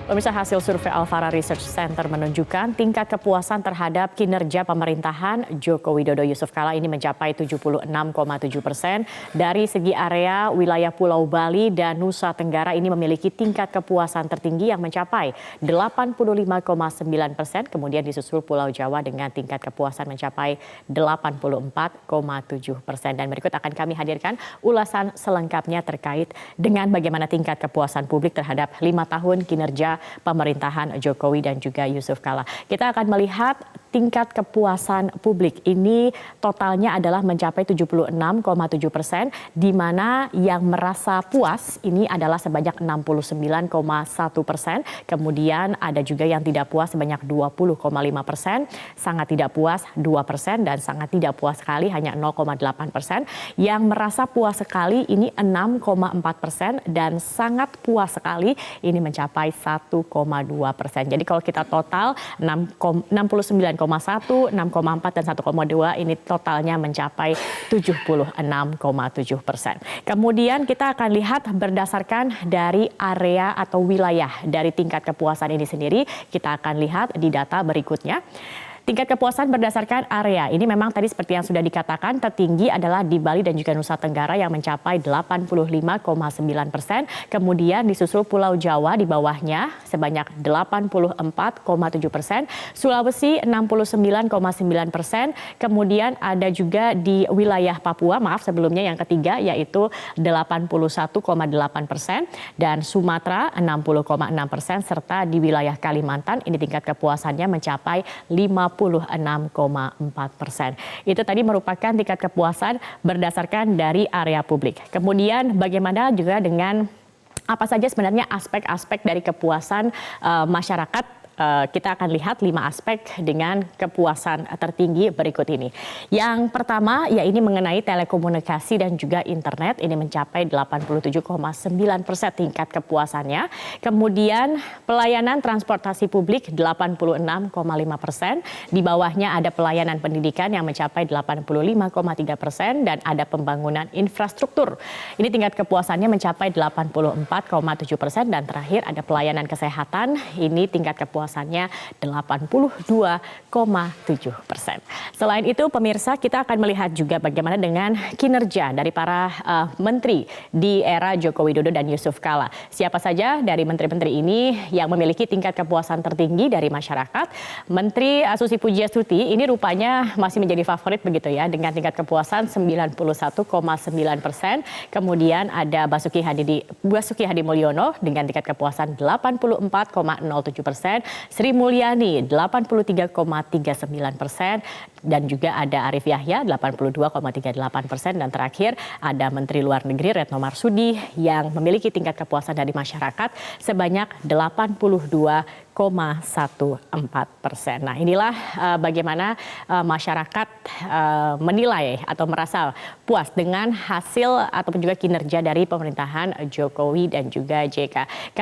Pemirsa, hasil survei Alfara Research Center menunjukkan tingkat kepuasan terhadap kinerja pemerintahan Joko Widodo Yusuf Kala ini mencapai 76,7%. Dari segi area, wilayah Pulau Bali dan Nusa Tenggara ini memiliki tingkat kepuasan tertinggi yang mencapai 85,9%. Kemudian disusul Pulau Jawa dengan tingkat kepuasan mencapai 84,7%. Dan berikut akan kami hadirkan ulasan selengkapnya terkait dengan bagaimana tingkat kepuasan publik terhadap 5 tahun kinerja pemerintahan Jokowi dan juga Yusuf Kala. Kita akan melihat tingkat kepuasan publik ini totalnya adalah mencapai 76,7%, di mana yang merasa puas ini adalah sebanyak 69,1%. Kemudian ada juga yang tidak puas sebanyak 20,5%, sangat tidak puas 2%, dan sangat tidak puas sekali hanya 0,8%. Yang merasa puas sekali ini 6,4%, dan sangat puas sekali ini mencapai 1,2%. Jadi kalau kita total 69,1, 6,4 dan 1,2 ini totalnya mencapai 76,7%. Kemudian kita akan lihat berdasarkan dari area atau wilayah dari tingkat kepuasan ini sendiri. Kita akan lihat di data berikutnya. Tingkat kepuasan berdasarkan area ini memang tadi seperti yang sudah dikatakan tertinggi adalah di Bali dan juga Nusa Tenggara yang mencapai 85,9%. Kemudian disusul Pulau Jawa di bawahnya sebanyak 84,7%. Sulawesi 69,9%. Kemudian ada juga di wilayah Papua, maaf sebelumnya yang ketiga yaitu 81,8%. Dan Sumatera 60,6%. Serta di wilayah Kalimantan ini tingkat kepuasannya mencapai 56,4%. Itu tadi merupakan tingkat kepuasan berdasarkan dari area publik. Kemudian bagaimana juga dengan apa saja sebenarnya aspek-aspek dari kepuasan masyarakat. Kita akan lihat 5 aspek dengan kepuasan tertinggi berikut ini. Yang pertama, ya ini mengenai telekomunikasi dan juga internet. Ini mencapai 87,9% tingkat kepuasannya. Kemudian pelayanan transportasi publik 86,5%. Di bawahnya ada pelayanan pendidikan yang mencapai 85,3%. Dan ada pembangunan infrastruktur. Ini tingkat kepuasannya mencapai 84,7%. Dan terakhir ada pelayanan kesehatan. Ini tingkat kepuasannya 82,7%. Selain itu pemirsa, kita akan melihat juga bagaimana dengan kinerja dari para menteri di era Joko Widodo dan Yusuf Kala. Siapa saja dari menteri-menteri ini yang memiliki tingkat kepuasan tertinggi dari masyarakat? Menteri Susi Pujiastuti ini rupanya masih menjadi favorit begitu ya, dengan tingkat kepuasan 91,9%. Kemudian ada Basuki Hadimulyono dengan tingkat kepuasan 84,07%. Sri Mulyani 83,39%, dan juga ada Arief Yahya 82,38%, dan terakhir ada Menteri Luar Negeri Retno Marsudi yang memiliki tingkat kepuasan dari masyarakat sebanyak 82,14%. Nah inilah bagaimana masyarakat menilai atau merasa puas dengan hasil ataupun juga kinerja dari pemerintahan Jokowi dan juga JK.